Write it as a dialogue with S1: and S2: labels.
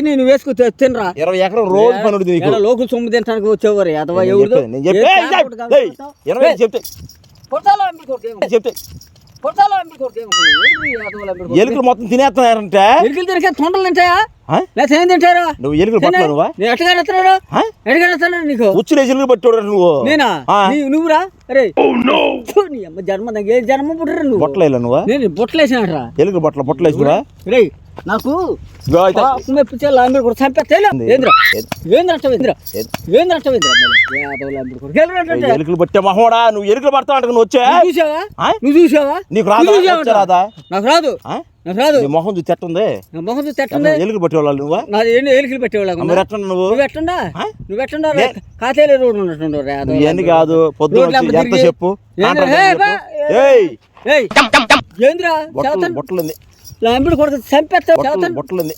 S1: నేను వేసుకు తినరా
S2: 20 ఎకరం రోజు పని ఉంటుంది నీకు.
S1: లోకల్ సొమ్ము తినడానికి వచ్చేవారు అథవా ఎవరు
S2: నేను చెప్తే 20 చెప్తే చెప్తే ఎలుకలు మొత్తం తినేస్తున్నారంటే
S1: ఎలుకలు తినక తొండలు తింటాయా లేకపోతే ఏం తింటారు?
S2: నువ్వు ఎలుకలు పట్టలేవు నువ్వా?
S1: ఎట్టుకెళ్తున్నాడు నీకు
S2: ఉచ్చులు ఎలుకలు పట్టాడు నువ్వు.
S1: నేనా నువ్వురా? అరే నీ అమ్మ జన్మ నాకు ఏ జన్మ పుట్టరా నువ్వు?
S2: బొట్టలేలా నువ్వా?
S1: నేను బొట్టలేసినట్రా
S2: ఎలుకలు బొట్టలేసినవా?
S1: రే నాకు మెప్పించే లాంబి కూడా చంపేస్తాను.
S2: ఎలుకలు పట్టే మహోడా నువ్వు ఎలుకలు పడతావు అంటే నువ్వు వచ్చా
S1: నువ్వు చూసావా?
S2: నీకు రాదా?
S1: నాకు రాదు. నాకు రాదు.
S2: మొహం చూసి తెట్టుంది.
S1: మొహం చూసి తెట్టుంది.
S2: ఎలుకలు పట్టేవాళ్ళు నువ్వా?
S1: నాది ఎలుకలు పెట్టేవాళ్ళ.
S2: మరి ఎట్లా నువ్వు
S1: ఎట్టుండా కాతేలే రోడ్డు ఉన్నట్టు
S2: ఇవన్నీ కాదు. పొద్దున్న ఎంత చెప్పు
S1: ఏంద్రా
S2: బొట్టలుంది
S1: లాంబిడి కొడుకు చంపేస్తావు.
S2: బొట్టలుంది